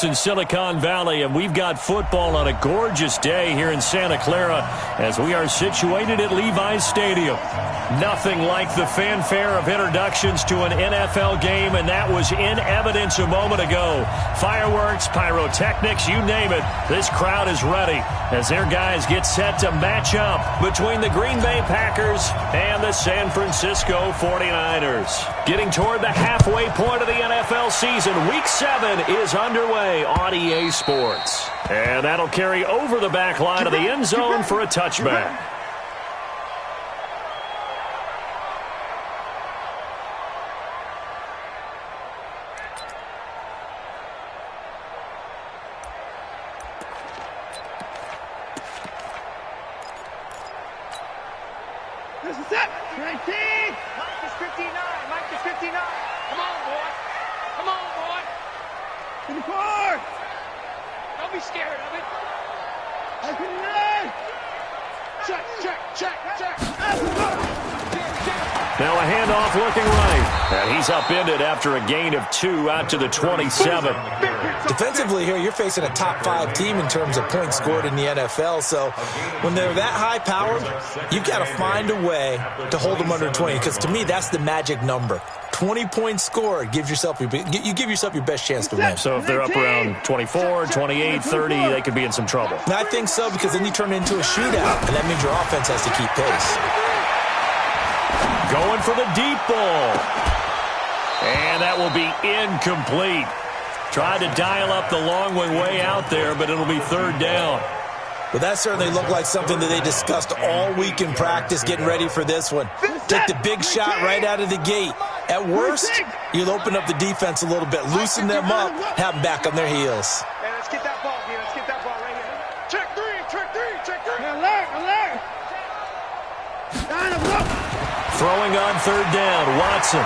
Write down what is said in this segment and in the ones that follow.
folks, in Silicon Valley, and we've got football on a gorgeous day here in Santa Clara as we are situated at Levi's Stadium. Nothing like the fanfare of introductions to an NFL game, and that was in evidence a moment ago. Fireworks, pyrotechnics, you name it. This crowd is ready as their guys get set to match up between the Green Bay Packers and the San Francisco 49ers. Getting toward the halfway point of the NFL season, Week 7 is underway on EA Sports. And that'll carry over the back line of the end zone for a touchback. This is it. 19. Mike is 59. Mike is 59. Come on, boy. Come on, boy. 24. Don't be scared of it. 59. Check, check, check, check. Now a handoff looking right. And he's upended after a gain of 2 out to the 27. Defensively here, you're facing a top-5 team in terms of points scored in the NFL. So when they're that high-powered, you've got to find a way to hold them under 20. Because to me, that's the magic number. 20 points scored. You give yourself your best chance to win. So if they're up around 24, 28, 30, they could be in some trouble. And I think so, because then you turn it into a shootout, and that means your offense has to keep pace. Going for the deep ball. And that will be incomplete. Tried to dial up the long one way out there, but it'll be third down. But that certainly looked like something that they discussed all week in practice getting ready for this one. Take the big shot right out of the gate. At worst, you'll open up the defense a little bit, loosen them up, have them back on their heels. Hey, let's get that ball, dude. Let's get that ball right here. Check three, check three, check three. Alert. Throwing on third down, Watson.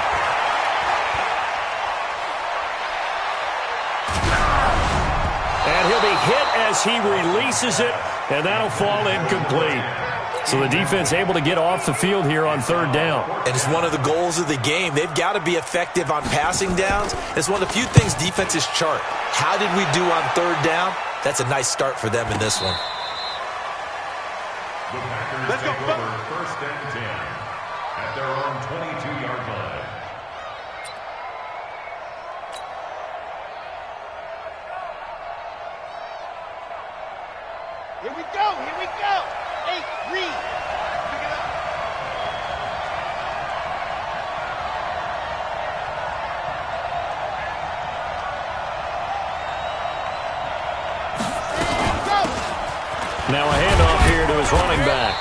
And he'll be hit as he releases it, and that'll fall incomplete. So the defense able to get off the field here on third down. And it's one of the goals of the game. They've got to be effective on passing downs. It's one of the few things defenses chart. How did we do on third down? That's a nice start for them in this one. Let's go. First and 10 at their own 22-yard line. Here we go. Hey, Reed. Pick it up. Now a handoff here to his running back.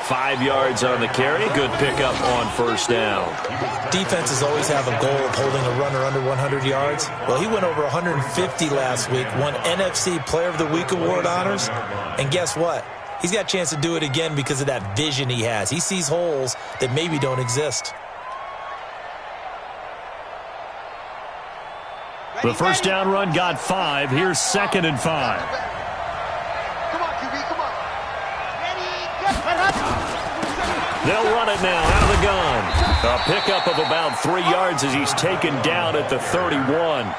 5 yards on the carry. Good pickup on first down. Defenses always have a goal of holding a runner under 100 yards. Well, he went over 150 last week, won NFC Player of the Week award honors. And guess what? He's got a chance to do it again because of that vision he has. He sees holes that maybe don't exist. The first down run got 5. Here's 2nd and 5. They'll run it now out of the gun. A pickup of about 3 yards as he's taken down at the 31.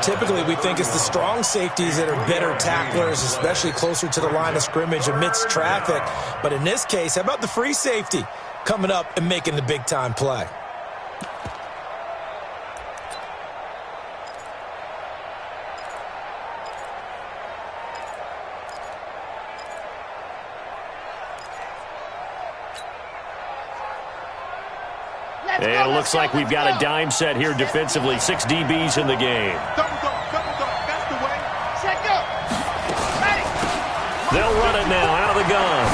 Typically, we think it's the strong safeties that are better tacklers, especially closer to the line of scrimmage amidst traffic. But in this case, how about the free safety coming up and making the big-time play? And it looks like we've got a dime set here defensively. 6 DBs in the game. Double go. That's the way. Set go. Ready. They'll run it now out of the gun.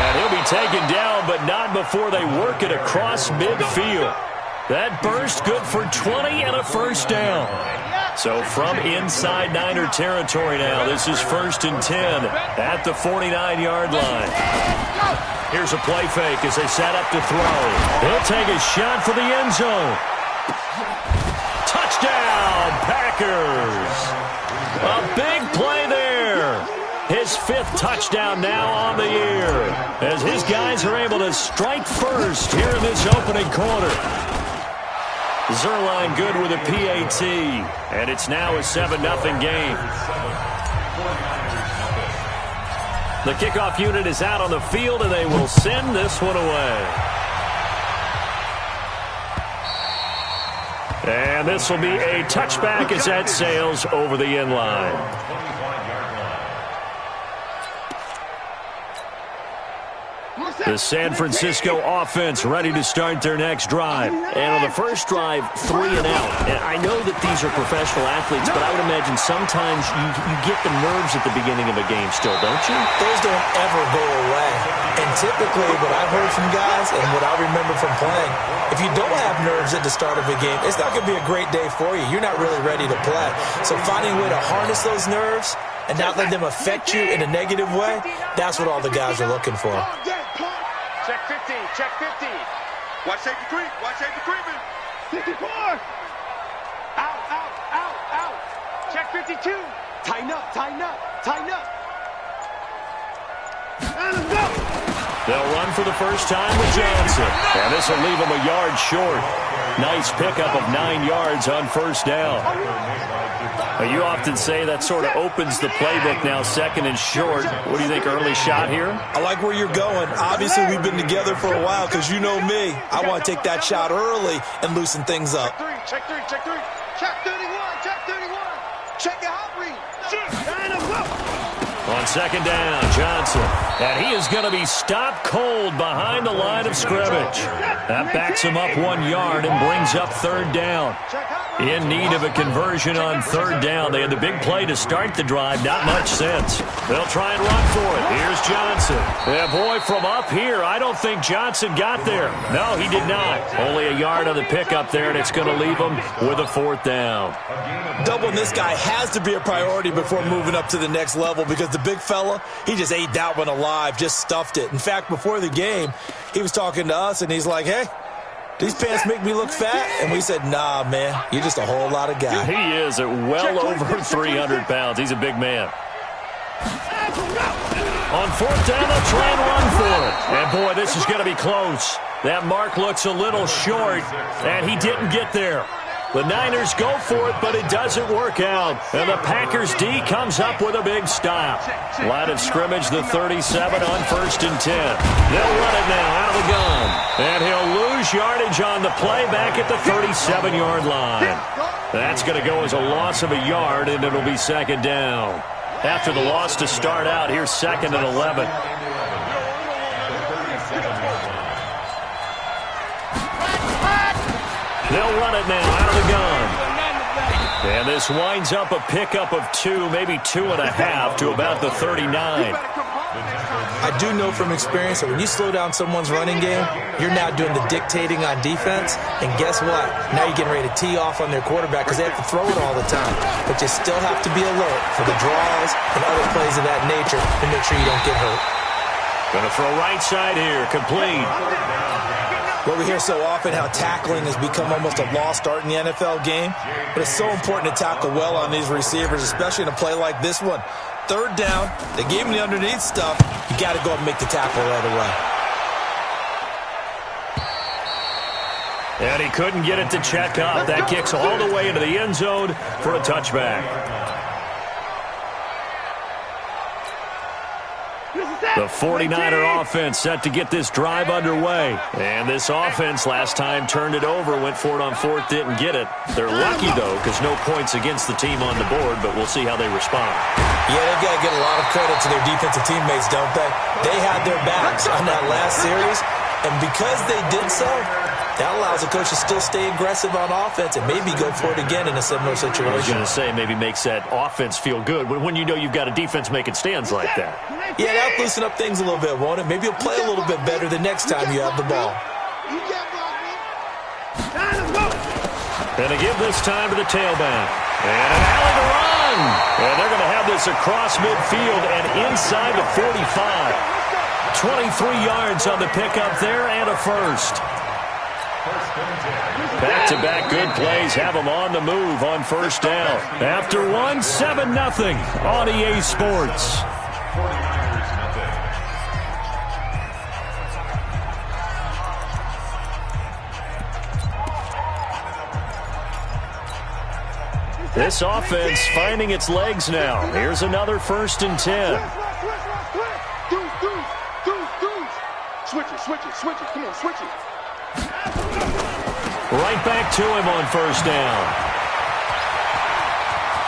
And he'll be taken down, but not before they work it across midfield. That burst good for 20 and a first down. So from inside Niner territory now, this is 1st and 10 at the 49-yard line. Here's a play fake as they set up to throw. He'll take a shot for the end zone. Touchdown, Packers. A big play there. His 5th touchdown now on the year as his guys are able to strike first here in this opening quarter. Zerline good with a PAT. And it's now a 7-0 game. The kickoff unit is out on the field, and they will send this one away. And this will be a touchback as that sails over the end line. The San Francisco offense ready to start their next drive. And on the first drive, 3 and out. And I know that these are professional athletes, but I would imagine sometimes you get the nerves at the beginning of a game still, don't you? Those don't ever go away. And typically what I've heard from guys and what I remember from playing, if you don't have nerves at the start of a game, it's not going to be a great day for you. You're not really ready to play. So finding a way to harness those nerves and not let them affect you in a negative way, that's what all the guys are looking for. Check 50, check 50. Watch safety creep, watch safety creeping. 54. Out, out, out, out. Check 52. Tighten up, tighten up, tighten up. And let's go. They'll run for the first time with Johnson. And this will leave him a yard short. Nice pickup of 9 yards on first down. You often say that sort of opens the playbook now, 2nd and short. What do you think, early shot here? I like where you're going. Obviously, we've been together for a while because you know me. I want to take that shot early and loosen things up. Check 3, check 3, check 31, check 31. Check the hot read. On 2nd down, Johnson. And he is going to be stopped cold behind the line of scrimmage. That backs him up 1 yard and brings up 3rd down. In need of a conversion on 3rd down. They had the big play to start the drive. Not much sense. They'll try and run for it. Here's Johnson. Yeah, boy, from up here, I don't think Johnson got there. No, he did not. Only a yard on the pickup there, and it's going to leave him with a 4th down. Doubling this guy has to be a priority before moving up to the next level because the big fella, he just ate that one alive, just stuffed it. In fact, before the game, he was talking to us, and he's like, hey, these pants make me look fat? And we said, nah, man, you're just a whole lot of guy. He is at well over 300 pounds. He's a big man. On 4th down, they'll try and run for it. And, boy, this is going to be close. That mark looks a little short, and he didn't get there. The Niners go for it, but it doesn't work out. And the Packers D comes up with a big stop. Line of scrimmage, the 37 on 1st and 10. They'll run it now out of the gun. And he'll lose yardage on the play back at the 37-yard line. That's going to go as a loss of a yard, and it'll be 2nd down. After the loss to start out, here's 2nd and 11. They'll run it now out of the gun. And this winds up a pickup of 2, maybe 2.5 to about the 39. I do know from experience that when you slow down someone's running game, you're now doing the dictating on defense. And guess what? Now you're getting ready to tee off on their quarterback because they have to throw it all the time. But you still have to be alert for the draws and other plays of that nature to make sure you don't get hurt. Going to throw right side here, complete. Well, we hear so often how tackling has become almost a lost art in the NFL game. But it's so important to tackle well on these receivers, especially in a play like this one. 3rd down, they gave him the underneath stuff. You got to go up and make the tackle right away. And he couldn't get it to check up. That kicks all the way into the end zone for a touchback. The 49er offense set to get this drive underway. And this offense last time turned it over, went for it on 4th, didn't get it. They're lucky, though, because no points against the team on the board, but we'll see how they respond. Yeah, they've got to get a lot of credit to their defensive teammates, don't they? They had their backs on that last series, and because they did so, that allows the coach to still stay aggressive on offense and maybe go for it again in a similar situation. I was going to say maybe makes that offense feel good when you know you've got a defense making stands like that. Yeah, that'll loosen up things a little bit, won't it? Maybe you'll play a little bit better the next time you have the ball. And they give this time to the tailback. And an alley to run. And they're going to have this across midfield and inside the 45. 23 yards on the pickup there and a first. Back-to-back good plays have them on the move on 1st down. After one, 7-0 on EA Sports. This offense finding its legs now. Here's another 1st and 10. Switch it. Come on, switch it. Right back to him on 1st down.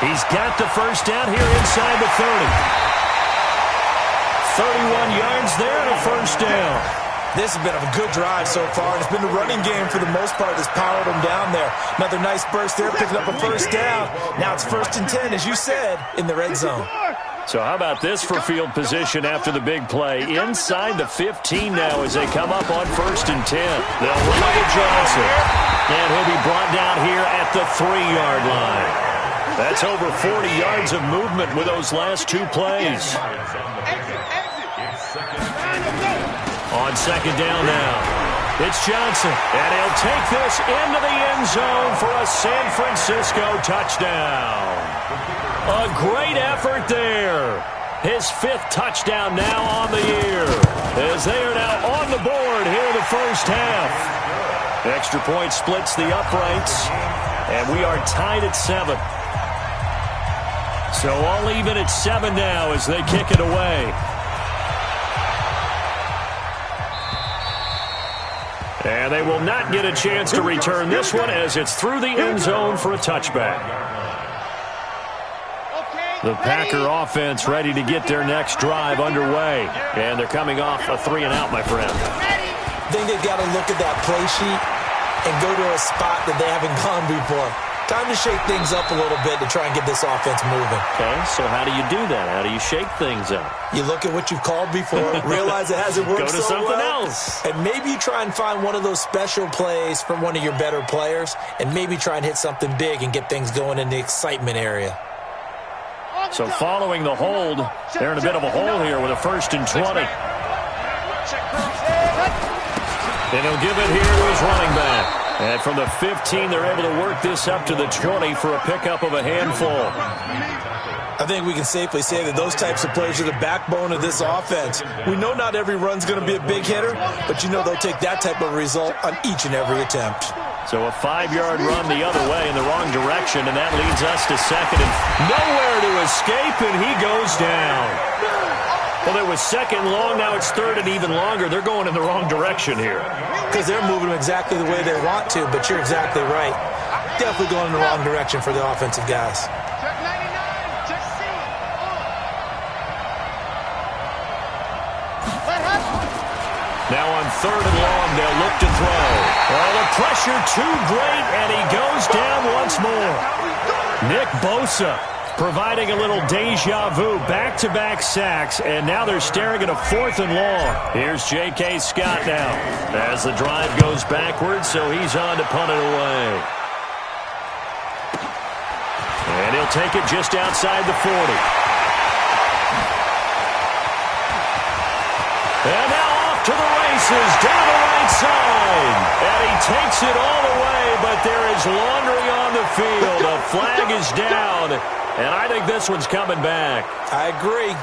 He's got the 1st down here inside the 30. 31 yards there and a 1st down. This has been a good drive so far, and it's been the running game for the most part that's powered them down there. Another nice burst there, picking up a 1st down. Now it's 1st and 10, as you said, in the red zone. So how about this for field position after the big play? Inside the 15 now as they come up on 1st and 10. They'll run to Johnson. And he'll be brought down here at the 3-yard line. That's over 40 yards of movement with those last 2 plays. On 2nd down now, it's Johnson, and he'll take this into the end zone for a San Francisco touchdown. A great effort there. His 5th touchdown now on the year, as they are now on the board here in the first half. Extra point splits the uprights, and we are tied at 7. So all even at 7 now as they kick it away. And they will not get a chance to return this one as it's through the end zone for a touchback. The Packer offense ready to get their next drive underway. And they're coming off a 3-and-out, my friend. I think they've got to look at that play sheet and go to a spot that they haven't gone before. Time to shake things up a little bit to try and get this offense moving. Okay, so how do you do that? How do you shake things up? You look at what you've called before, realize it hasn't worked Go to so something well, else. and maybe you try and find one of those special plays from one of your better players, and maybe try and hit something big and get things going in the excitement area. So following the hold, they're in a bit of a hole here with a 1st and 20. And he'll give it here to his running back. And from the 15, they're able to work this up to the 20 for a pickup of a handful. I think we can safely say that those types of plays are the backbone of this offense. We know not every run's going to be a big hitter, but you know they'll take that type of result on each and every attempt. So a 5-yard run the other way in the wrong direction, and that leads us to 2nd and nowhere to escape, and he goes down. Well, it was 2nd long, now it's 3rd and even longer. They're going in the wrong direction here. Because they're moving them exactly the way they want to, but you're exactly right. Definitely going in the wrong direction for the offensive guys. Now on 3rd and long, they'll look to throw. Oh, the pressure too great, and he goes down once more. Nick Bosa providing a little deja vu, back-to-back sacks, and now they're staring at a 4th and long. Here's J.K. Scott now as the drive goes backwards, so he's on to punt it away. And he'll take it just outside the 40. And now off to the races, down the right side. And he takes it all the way, but there is laundry on the field. A flag is down. And I think this one's coming back. I agree.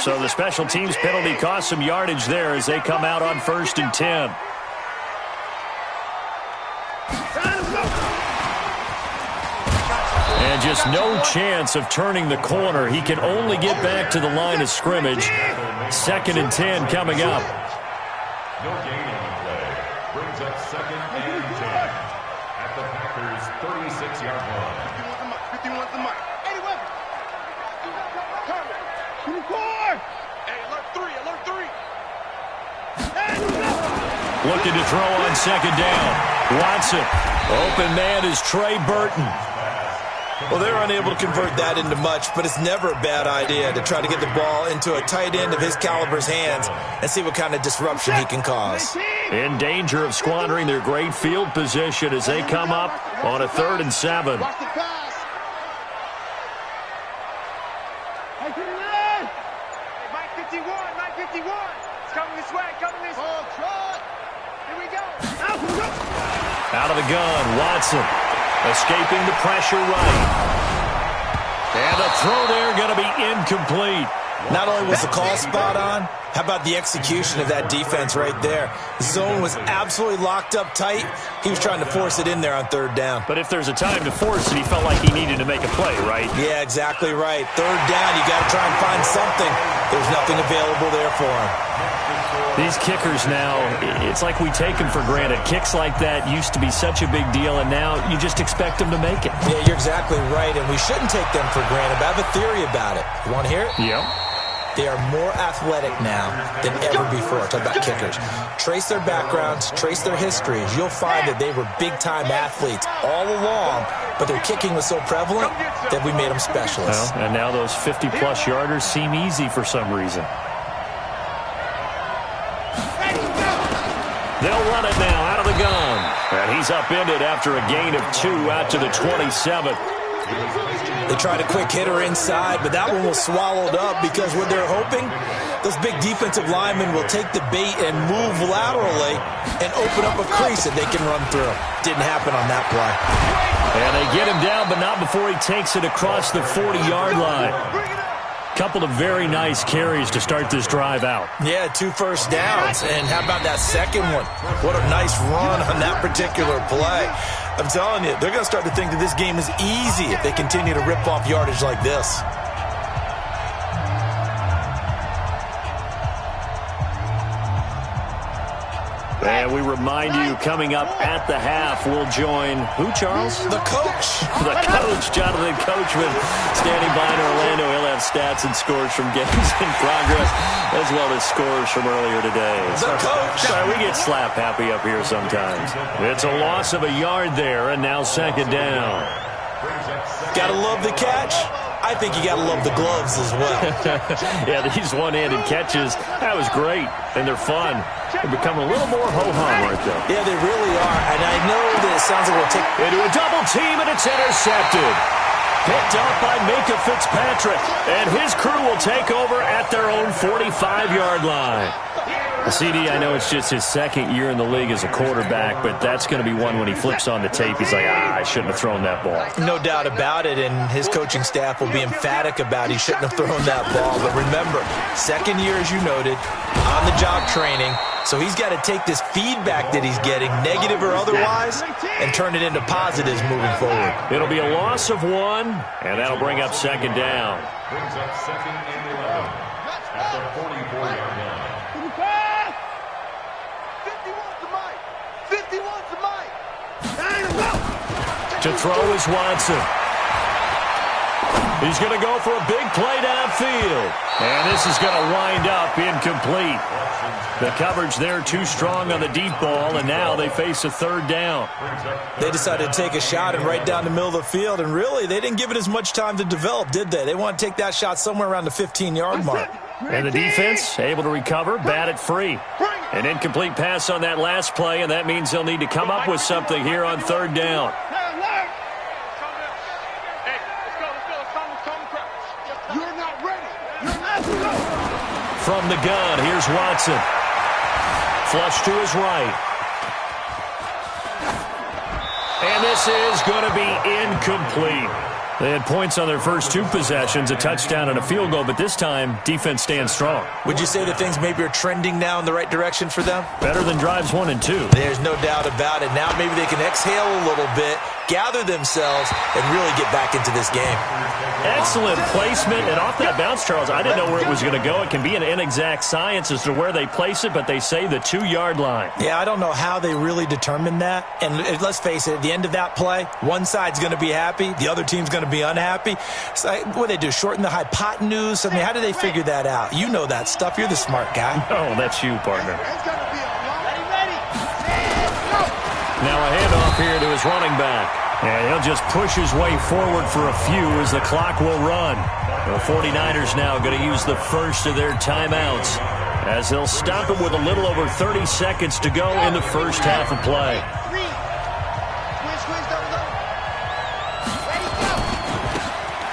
So the special teams penalty cost some yardage there as they come out on 1st and 10. And just no chance of turning the corner. He can only get back to the line of scrimmage. 2nd and 10 coming up. No gain on the play. Brings up 2nd and 10 at the Packers' 36-yard line. 51 the mic. 81. Hey, alert 3. Looking to throw on 2nd down. Watson. Open man is Trey Burton. Well, they're unable to convert that into much, but it's never a bad idea to try to get the ball into a tight end of his caliber's hands and see what kind of disruption he can cause. In danger of squandering their great field position as they come up on a 3rd and 7. Watch the pass. Hey, Mike 51, Mike 51. It's coming this way, coming this way. Oh, try. Here we go. Out of the gun, Watson. Escaping the pressure right. And the throw there going to be incomplete. Not only was the call spot on, how about the execution of that defense right there? The zone was absolutely locked up tight. He was trying to force it in there on third down. But if there's a time to force it, he felt like he needed to make a play, right? Yeah, exactly right. Third down, you got to try and find something. There's nothing available there for him. These kickers now, it's like we take them for granted. Kicks like that used to be such a big deal, and now you just expect them to make it. Yeah, you're exactly right, and we shouldn't take them for granted. But I have a theory about it. You want to hear it? Yep. They are more athletic now than ever before. Talk about kickers. Trace their backgrounds, trace their histories. You'll find that they were big-time athletes all along, but their kicking was so prevalent that we made them specialists. Well, and now those 50-plus yarders seem easy for some reason. They'll run it now out of the gun. And he's upended after a gain of 2 out to the 27. They tried a quick hitter inside, but that one was swallowed up because what they're hoping, those big defensive linemen will take the bait and move laterally and open up a crease that they can run through. Didn't happen on that play. And they get him down, but not before he takes it across the 40-yard line. Couple of very nice carries to start this drive out. Yeah, 2 first downs. And how about that second one? What a nice run on that particular play. I'm telling you, they're going to start to think that this game is easy if they continue to rip off yardage like this. And we remind you, coming up at the half, we'll join who, Charles? The coach. The coach, Jonathan Coachman, standing by in Orlando. He'll have stats and scores from games in progress, as well as scores from earlier today. The coach. Sorry, we get slap happy up here sometimes. It's a loss of a yard there, and now second down. Gotta love the catch. I think you gotta love the gloves as well. Yeah, these one-handed catches, that was great, and they're fun. They become a little more ho-hum, aren't they? Yeah, they really are. And I know that it sounds like we'll take into a double team, and it's intercepted. Picked up by Minka Fitzpatrick, and his crew will take over at their own 45-yard line. CD, I know it's just his second year in the league as a quarterback, but that's going to be one when he flips on the tape. He's like, I shouldn't have thrown that ball. No doubt about it, and his coaching staff will be emphatic about he shouldn't have thrown that ball. But remember, second year, as you noted, on-the-job training, so he's got to take this feedback that he's getting, negative or otherwise, and turn it into positives moving forward. It'll be a loss of 1, and that'll bring up second down. Brings up second and 11 at the 44-yard line. 51's the mic. To throw is Watson. He's going to go for a big play downfield. And this is going to wind up incomplete. The coverage there too strong on the deep ball, and now they face a third down. They decided to take a shot and right down the middle of the field, and really, they didn't give it as much time to develop, did they? They want to take that shot somewhere around the 15-yard mark. And the defense able to recover, bat it free. An incomplete pass on that last play, and that means they'll need to come up with something here on third down. You're not ready. You're not ready. From the gun, here's Watson. Flush to his right. And this is going to be incomplete. They had points on their first 2 possessions, a touchdown and a field goal, but this time, defense stands strong. Would you say that things maybe are trending now in the right direction for them? Better than drives 1 and 2. There's no doubt about it. Now maybe they can exhale a little bit, gather themselves, and really get back into this game. Excellent placement, and off that bounce, Charles, I didn't know where it was going to go. It can be an inexact science as to where they place it, but they say the 2-yard line. Yeah, I don't know how they really determined that. And let's face it, at the end of that play, one side's going to be happy, the other team's going to be unhappy. It's like, what do they do, shorten the hypotenuse? I mean, how do they figure that out? You know that stuff. You're the smart guy. Oh, that's you, partner. It's going to be a long. Ready. Now a handoff here to his running back. And he'll just push his way forward for a few as the clock will run. The 49ers now going to use the first of their timeouts as they'll stop it with a little over 30 seconds to go in the first half of play.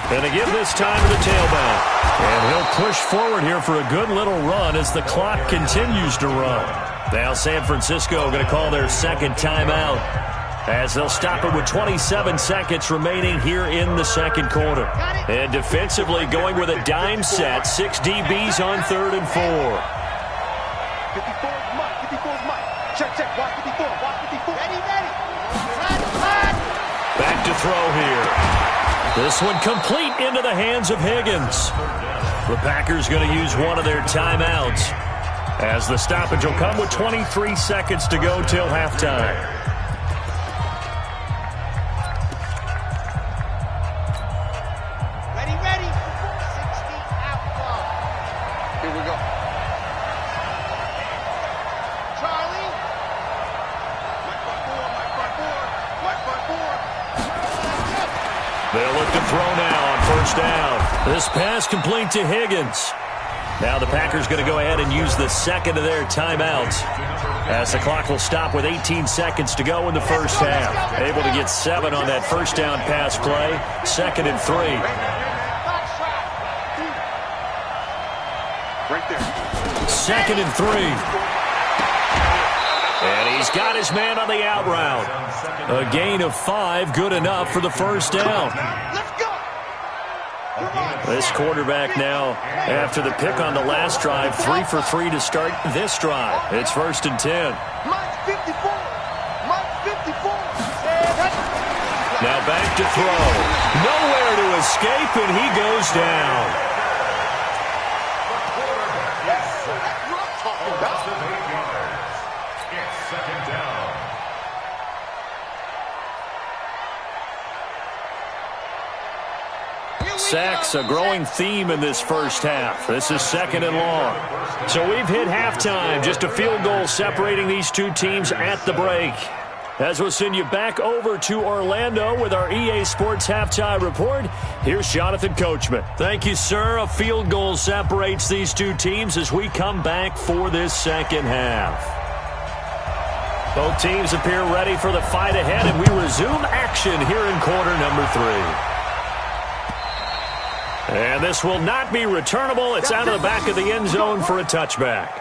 And they give this time to the tailback. And he'll push forward here for a good little run as the clock continues to run. Now San Francisco going to call their second timeout. as they'll stop it with 27 seconds remaining here in the second quarter. And defensively going with a dime set, 6 DBs on 3rd and 4. 54 is Mike. 54 is Mike. Check, check. Watch 54. Watch 54. Ready, ready. Back to throw here. This one complete into the hands of Higgins. The Packers going to use one of their timeouts, as the stoppage will come with 23 seconds to go till halftime. Ready, ready. 60 out ball. Here we go. Charlie. Mike front four, Mike front four, Mike front four. They'll look to throw now on 1st down. This pass complete to Higgins. Now the Packers going to go ahead and use the second of their timeouts, as the clock will stop with 18 seconds to go in the first half. Able to get 7 on that 1st down pass play. 2nd and 3. Right there. 2nd and 3. And he's got his man on the out route. A gain of 5, good enough for the 1st down. Let's go. This quarterback now, after the pick on the last drive, 3 for 3 to start this drive. It's 1st and 10. Mike 54. Mike 54. Now back to throw. Nowhere to escape, and he goes down. It's 2nd down. Sacks, a growing theme in this first half. This is 2nd and long. So we've hit halftime. Just a field goal separating these two teams at the break. As we'll send you back over to Orlando with our EA Sports Halftime Report, here's Jonathan Coachman. Thank you, sir. A field goal separates these two teams as we come back for this second half. Both teams appear ready for the fight ahead, and we resume action here in quarter number 3. And this will not be returnable. It's out of the back of the end zone for a touchback.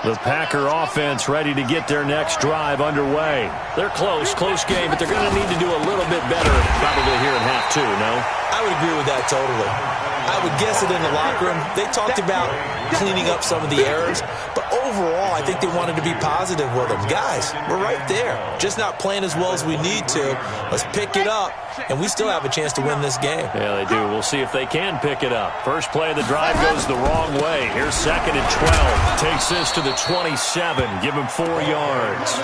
The Packer offense ready to get their next drive underway. They're close game, but they're going to need to do a little bit better probably here in half 2, no? I would agree with that totally. I would guess it in the locker room. They talked about cleaning up some of the errors, but overall, I think they wanted to be positive with them. Guys, we're right there. Just not playing as well as we need to. Let's pick it up, and we still have a chance to win this game. Yeah, they do. We'll see if they can pick it up. First play of the drive goes the wrong way. Here's 2nd and 12. Takes this to the 27. Give him 4 yards.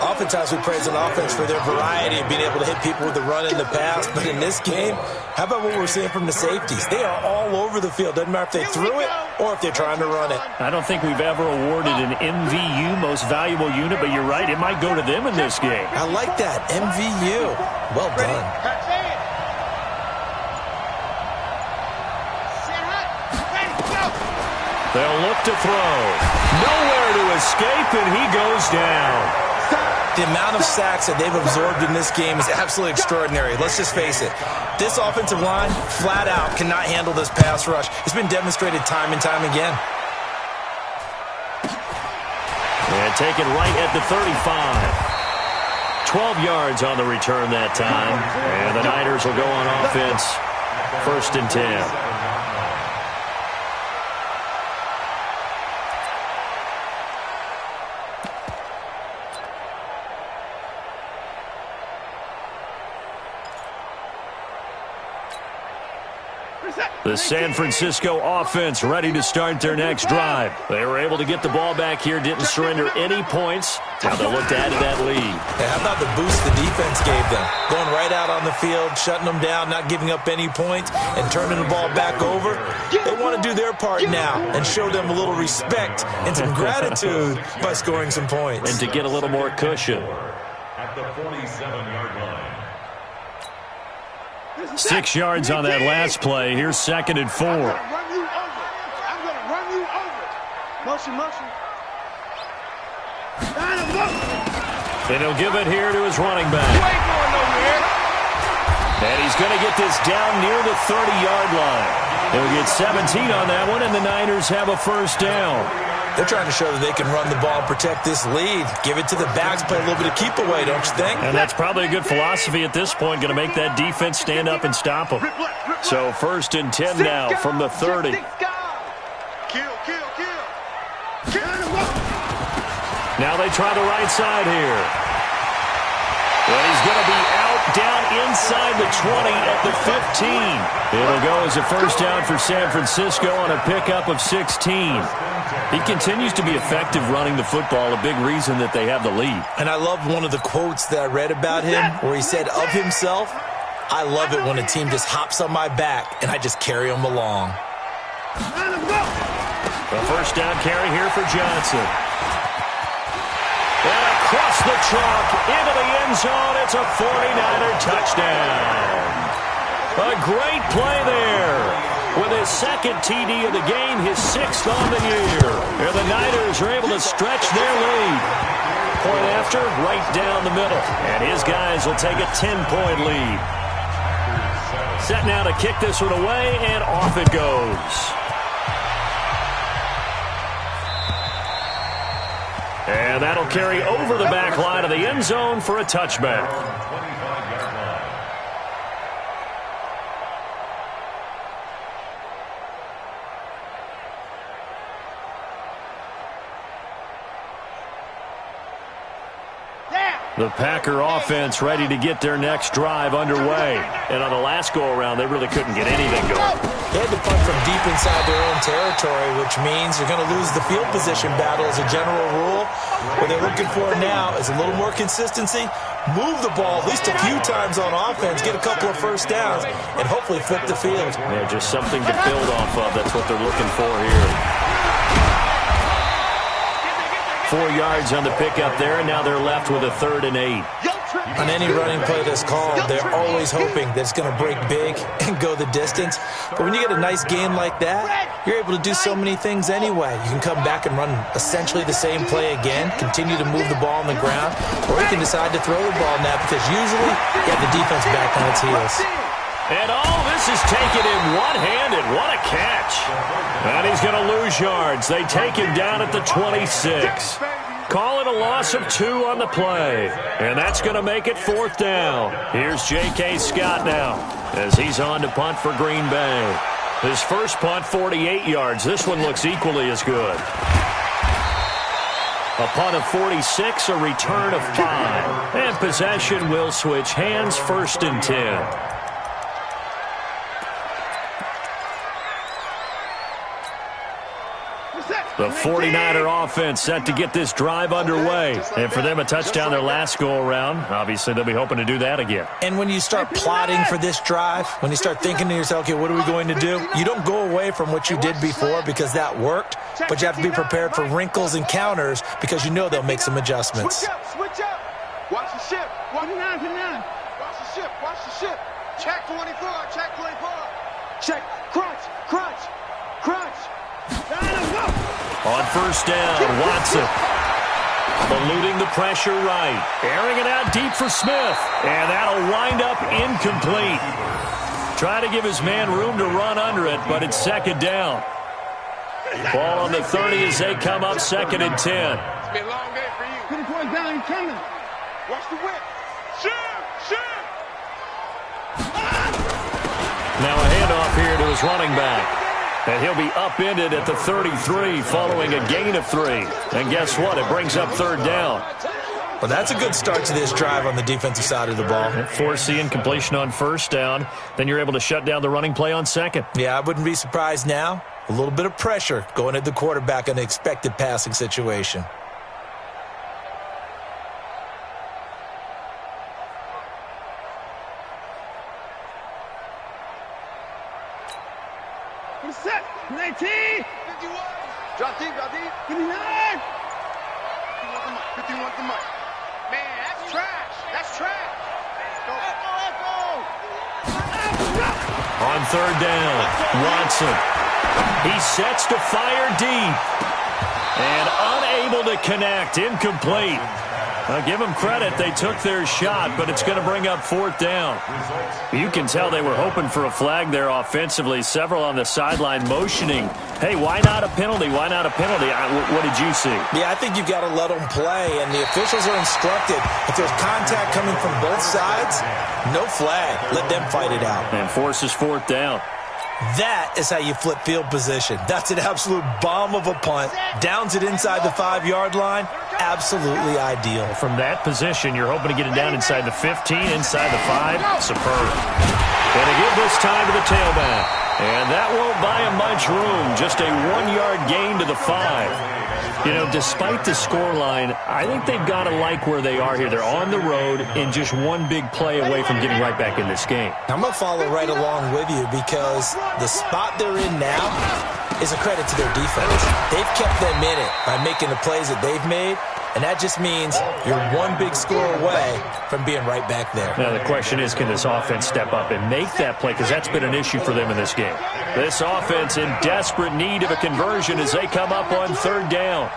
Oftentimes we praise an offense for their variety of being able to hit people with the run and the pass, but in this game, how about what we're seeing from the safeties? They are all over the field. Doesn't matter if they threw it or if they're trying to run it. I don't think we've ever awarded an MVU, most valuable unit, but you're right, it might go to them in this game. I like that, MVU. Well done. They'll look to throw. Nowhere to escape, and he goes down. The amount of sacks that they've absorbed in this game is absolutely extraordinary. Let's just face it. This offensive line, flat out, cannot handle this pass rush. It's been demonstrated time and time again. And taken right at the 35. 12 yards on the return that time. And the Niners will go on offense. 1st and 10. The San Francisco offense ready to start their next drive. They were able to get the ball back here, didn't surrender any points. Now they'll look to add to that lead. Hey, how about the boost the defense gave them? Going right out on the field, shutting them down, not giving up any points, and turning the ball back over. They want to do their part now and show them a little respect and some gratitude by scoring some points. And to get a little more cushion. At the 47-yard line. 6 yards on that last play. Here's 2nd and 4. I'm going to run you over. Motion. And he'll give it here to his running back. You ain't going nowhere. And he's going to get this down near the 30-yard line. They'll get 17 on that one, and the Niners have a first down. They're trying to show that they can run the ball and protect this lead. Give it to the backs, play a little bit of keep away, don't you think? And that's probably a good philosophy at this point, going to make that defense stand up and stop them. So 1st and 10 now from the 30. Now they try the right side here. Well, he's going to be out down inside the 20 at the 15. It'll go as a first down for San Francisco on a pickup of 16. He continues to be effective running the football, a big reason that they have the lead. And I love one of the quotes that I read about him where he said of himself, "I love it when a team just hops on my back and I just carry them along." The first down carry here for Johnson. And across the chalk into the end zone, it's a 49er touchdown. A great play there. With his second TD of the game, his 6th on the year. And the Niners are able to stretch their lead. Point after, right down the middle. And his guys will take a 10-point lead. Set now to kick this one away, and off it goes. And that'll carry over the back line of the end zone for a touchback. The Packer offense ready to get their next drive underway. And on the last go-around, they really couldn't get anything going. They had to punt from deep inside their own territory, which means you're going to lose the field position battle as a general rule. What they're looking for now is a little more consistency, move the ball at least a few times on offense, get a couple of first downs, and hopefully flip the field. Yeah, just something to build off of. That's what they're looking for here. 4 yards on the pickup there, and now they're left with a 3rd and 8. On any running play that's called, they're always hoping that it's going to break big and go the distance. But when you get a nice game like that, you're able to do so many things anyway. You can come back and run essentially the same play again, continue to move the ball on the ground, or you can decide to throw the ball now because usually you have the defense back on its heels. And all this is taken in one-handed. What a catch. And he's going to lose yards. They take him down at the 26. Call it a loss of 2 on the play. And that's going to make it 4th down. Here's J.K. Scott now as he's on to punt for Green Bay. His first punt, 48 yards. This one looks equally as good. A punt of 46, a return of 5. And possession will switch hands, 1st and 10. The 49er offense set to get this drive underway. And for them, a touchdown their last go-around. Obviously, they'll be hoping to do that again. And when you start plotting for this drive, when you start thinking to yourself, okay, what are we going to do? You don't go away from what you did before because that worked, but you have to be prepared for wrinkles and counters because you know they'll make some adjustments. Switch up, switch up. Watch the ship. Watch the ship, watch the ship. Check 24, check 24. Check, crunch, crunch, crunch. On first down, Watson eluding the pressure right. Airing it out deep for Smith. And that'll wind up incomplete. Try to give his man room to run under it, but it's 2nd down. Ball on the 30 as they come up 2nd and 10. It's been a long day for you. Put it towards down, he's coming. Watch the whip. Shoot! Now a handoff here to his running back. And he'll be upended at the 33 following a gain of 3. And guess what? It brings up 3rd down. Well, that's a good start to this drive on the defensive side of the ball. Force the incompletion on first down. Then you're able to shut down the running play on 2nd. Yeah, I wouldn't be surprised now. A little bit of pressure going at the quarterback in an expected passing situation. Set. 19. 51. Drop deep, 59. 51 to Mike. Man, that's trash. That's trash. Echo. On 3rd down, Watson. He sets to fire deep. And unable to connect. Incomplete. I'll give them credit. They took their shot, but it's going to bring up 4th down. You can tell they were hoping for a flag there offensively. Several on the sideline motioning, hey, why not a penalty? Why not a penalty? What did you see? Yeah, I think you've got to let them play, and the officials are instructed. If there's contact coming from both sides, no flag. Let them fight it out. And forces 4th down. That is how you flip field position. That's an absolute bomb of a punt. Downs it inside the 5-yard line. Absolutely ideal. From that position, you're hoping to get it down inside the 15, inside the 5. Superb. Going to give this time to the tailback. And that won't buy him much room. Just a 1-yard gain to the 5. You know, despite the scoreline, I think they've got to like where they are here. They're on the road and just one big play away from getting right back in this game. I'm going to follow right along with you because the spot they're in now is a credit to their defense. They've kept them in it by making the plays that they've made, and that just means you're one big score away from being right back there. Now, the question is, can this offense step up and make that play? Because that's been an issue for them in this game. This offense in desperate need of a conversion as they come up on 3rd down.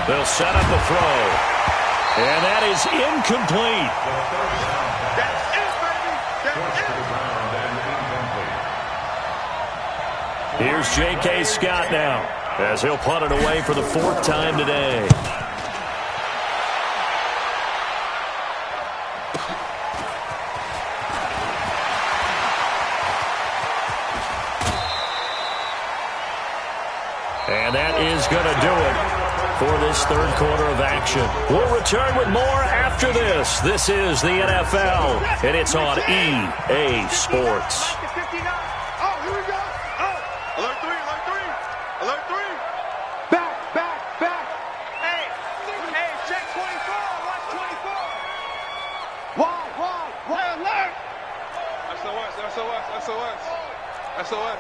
They'll set up a throw. And that is incomplete. Here's J.K. Scott now as he'll punt it away for the 4th time today. And that is going to do it for this 3rd quarter of action. We'll return with more after this. This is the NFL, and it's on EA Sports.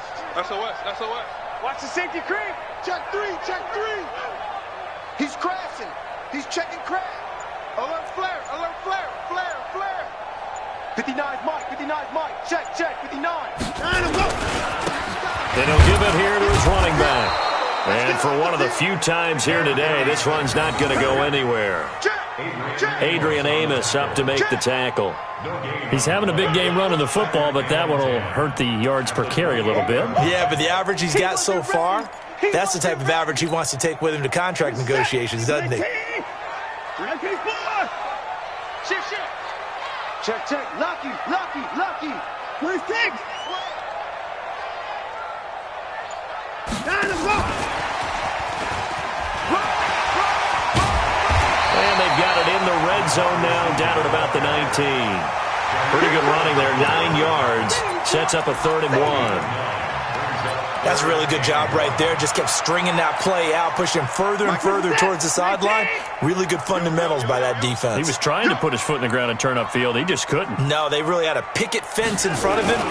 SOS. Watch the safety creep. Check 3. He's crashing. He's checking crash. Alert flare. 59's Mike. Check. 59. And he'll give it here to his running back. And for one of the few times here today, this run's not going to go anywhere. Adrian Amos up to make the tackle. He's having a big game running the football, but that one will hurt the yards per carry a little bit. Yeah, but the average he's got so far, that's the type of average he wants to take with him to contract negotiations, doesn't he? Check. Lucky. 26. And they've got it in the red zone now, down at about the 19. Pretty good running there, 9 yards. Sets up a 3rd and 1. That's a really good job right there. Just kept stringing that play out, pushing further and further towards the sideline. Really good fundamentals by that defense. He was trying to put his foot in the ground and turn upfield. He just couldn't. No, they really had a picket fence in front of him.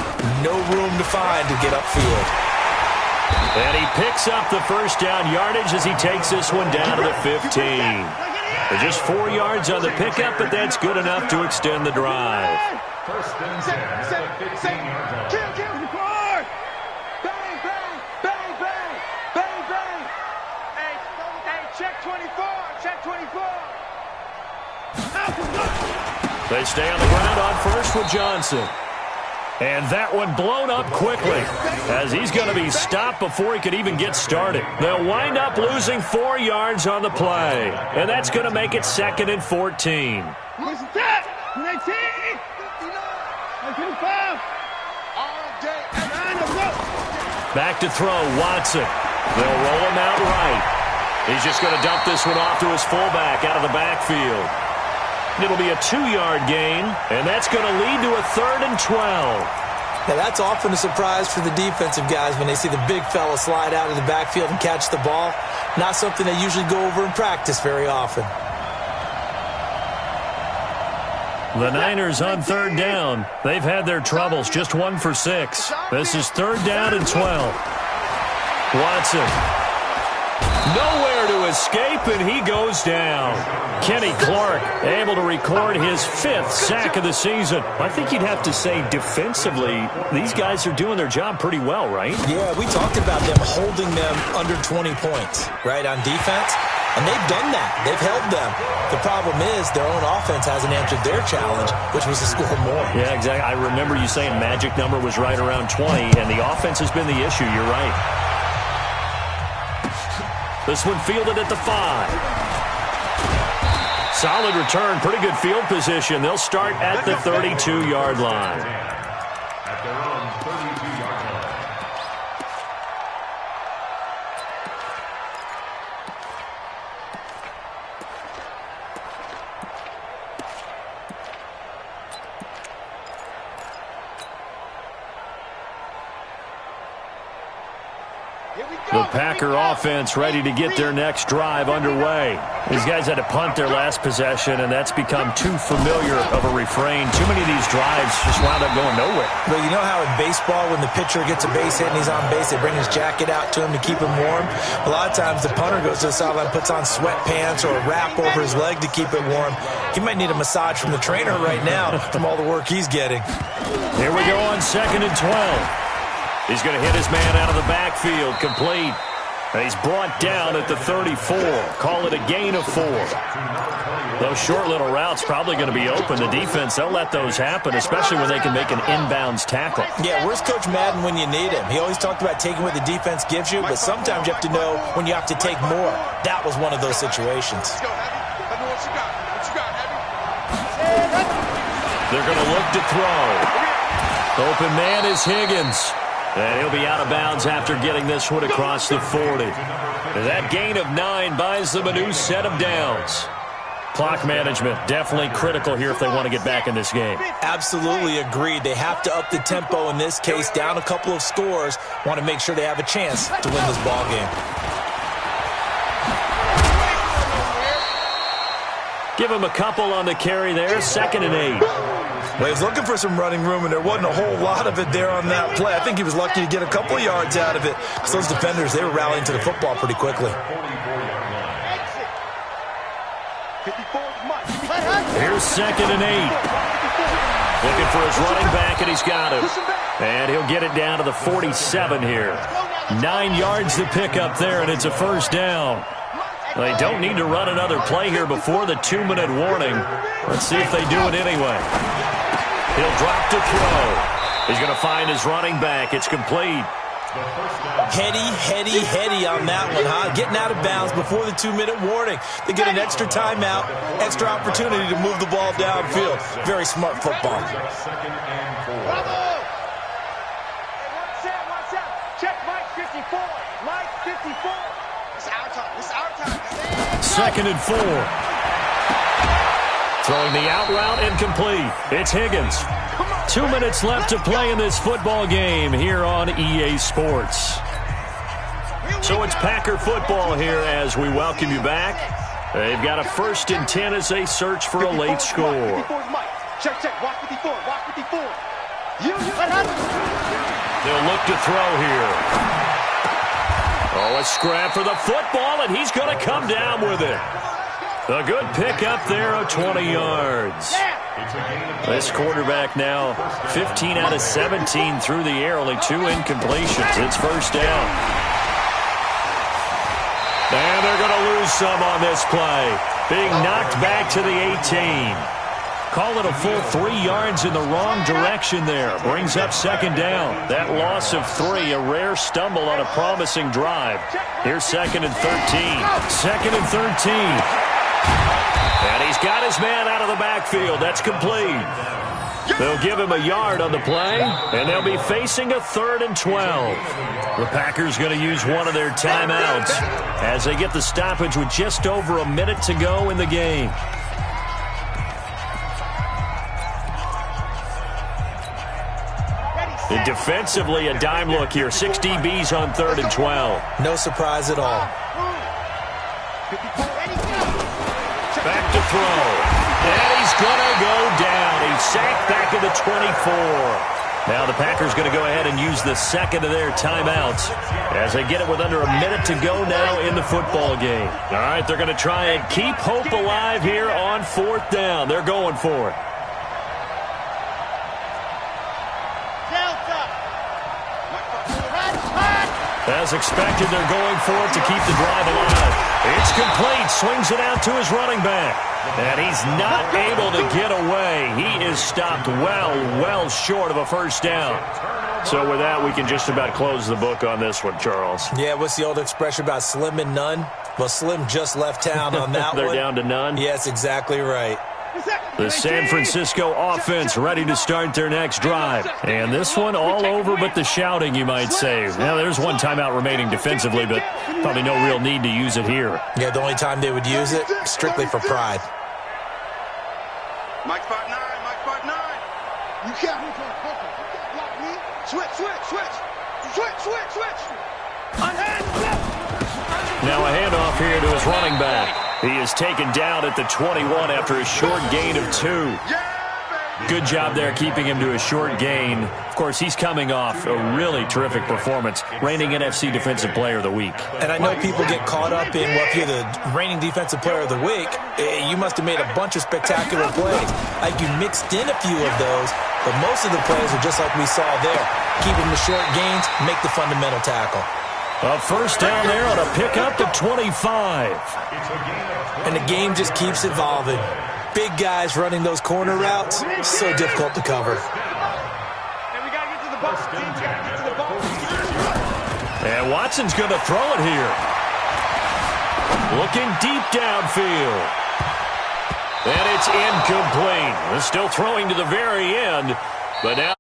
No room to find to get upfield. And he picks up the 1st down yardage as he takes this one down to the 15. Just 4 yards on the pickup, but that's good enough to extend the drive. 1st and 10 at the 15-yard line. Check 24. They stay on the ground on 1st with Johnson. And that one blown up quickly as he's going to be stopped before he could even get started. They'll wind up losing 4 yards on the play. And that's going to make it 2nd and 14. Back to throw, Watson. They'll roll him out right. He's just going to dump this one off to his fullback out of the backfield. It'll be a 2-yard gain, and that's going to lead to a 3rd and 12. Now, that's often a surprise for the defensive guys when they see the big fella slide out of the backfield and catch the ball. Not something they usually go over in practice very often. The Niners on 3rd down. They've had their troubles, just 1 for 6. This is 3rd down and 12. Watson. Nowhere there to escape, and he goes down. Kenny Clark able to record his 5th sack of the season. I think you'd have to say defensively, these guys are doing their job pretty well, right? Yeah, we talked about them holding them under 20 points, right, on defense. And they've done that. They've held them. The problem is their own offense hasn't answered their challenge, which was to score more. Yeah, exactly. I remember you saying magic number was right around 20, and the offense has been the issue. You're right. This one fielded at the 5. Solid return. Pretty good field position. They'll start at the 32-yard line. At their own 32-yard line. The Packer offense ready to get their next drive underway. These guys had to punt their last possession, and that's become too familiar of a refrain. Too many of these drives just wound up going nowhere. But you know how in baseball, when the pitcher gets a base hit and he's on base, they bring his jacket out to him to keep him warm? A lot of times the punter goes to the sideline, puts on sweatpants or a wrap over his leg to keep it warm. He might need a massage from the trainer right now from all the work he's getting. Here we go on 2nd and 12. He's going to hit his man out of the backfield, complete. And he's brought down at the 34. Call it a gain of 4. Those short little routes probably going to be open. The defense, they'll let those happen, especially when they can make an inbounds tackle. Yeah, where's Coach Madden when you need him? He always talked about taking what the defense gives you, but sometimes you have to know when you have to take more. That was one of those situations. They're going to look to throw. Open man is Higgins. And he'll be out of bounds after getting this one across the 40. That gain of 9 buys them a new set of downs. Clock management definitely critical here if they want to get back in this game. Absolutely agreed. They have to up the tempo in this case, down a couple of scores. Want to make sure they have a chance to win this ball game. Give him a couple on the carry there. 2nd and 8. Well, he was looking for some running room, and there wasn't a whole lot of it there on that play. I think he was lucky to get a couple of yards out of it. So those defenders, they were rallying to the football pretty quickly. Here's 2nd and 8. Looking for his running back, and he's got him. And he'll get it down to the 47 here. 9 yards to pick up there, and it's a first down. They don't need to run another play here before the 2-minute warning. Let's see if they do it anyway. He'll drop to throw. He's going to find his running back. It's complete. Heady on that one, huh? Getting out of bounds before the 2-minute warning. They get an extra timeout, extra opportunity to move the ball downfield. Very smart football. Check Mike 54. Mike 54. It's our time. It's our time. 2nd and 4. Throwing the out route incomplete. It's Higgins. 2 minutes left to play in this football game here on EA Sports. So it's Packer football here as we welcome you back. They've got a 1st and 10 as they search for a late score. Check. Walk 54. Walk 54. They'll look to throw here. Oh, a scrap for the football, and he's going to come down with it. A good pickup there of 20 yards. This quarterback now 15 out of 17 through the air, only 2 incompletions. It's first down. And they're going to lose some on this play. Being knocked back to the 18. Call it a full 3 yards in the wrong direction there. Brings up 2nd down. That loss of 3, a rare stumble on a promising drive. Here's 2nd and 13. 2nd and 13. And he's got his man out of the backfield. That's complete. They'll give him a yard on the play, and they'll be facing a 3rd and 12. The Packers going to use one of their timeouts as they get the stoppage with just over a minute to go in the game. And defensively, a dime look here. 6 DBs on 3rd and 12. No surprise at all. Back to throw. And he's going to go down. He's sacked back at the 24. Now the Packers going to go ahead and use the second of their timeouts as they get it with under a minute to go now in the football game. All right, they're going to try and keep hope alive here on fourth down. They're going for it. As expected, they're going for it to keep the drive alive. It's complete. Swings it out to his running back. And he's not able to get away. He is stopped well short of a first down. So with that, we can just about close the book on this one, Charles. Yeah, what's the old expression about slim and none? Well, Slim just left town on that They're one. down to none? Yes, exactly right. The San Francisco offense ready to start their next drive. And this one all over but the shouting, you might say. Now, there's one timeout remaining defensively, but probably no real need to use it here. Yeah, the only time they would use it, strictly for pride. Mike 5'9", Mike 5'9". You can't block me. Switch. Now a handoff here to his running back. He is taken down at the 21 after a short gain of 2. Good job there keeping him to a short gain. Of course, he's coming off a really terrific performance, reigning NFC Defensive Player of the Week. And I know people get caught up in, well, if you're the reigning Defensive Player of the Week, you must have made a bunch of spectacular plays. Like you mixed in a few of those, but most of the plays are just like we saw there. Keep them to short gains, make the fundamental tackle. A first down there on a pickup to 25. And the game just keeps evolving. Big guys running those corner routes, so difficult to cover. And we got to get to the ball. Team, we got to get to the ball. And Watson's going to throw it here. Looking deep downfield. And it's incomplete. They're still throwing to the very end, but now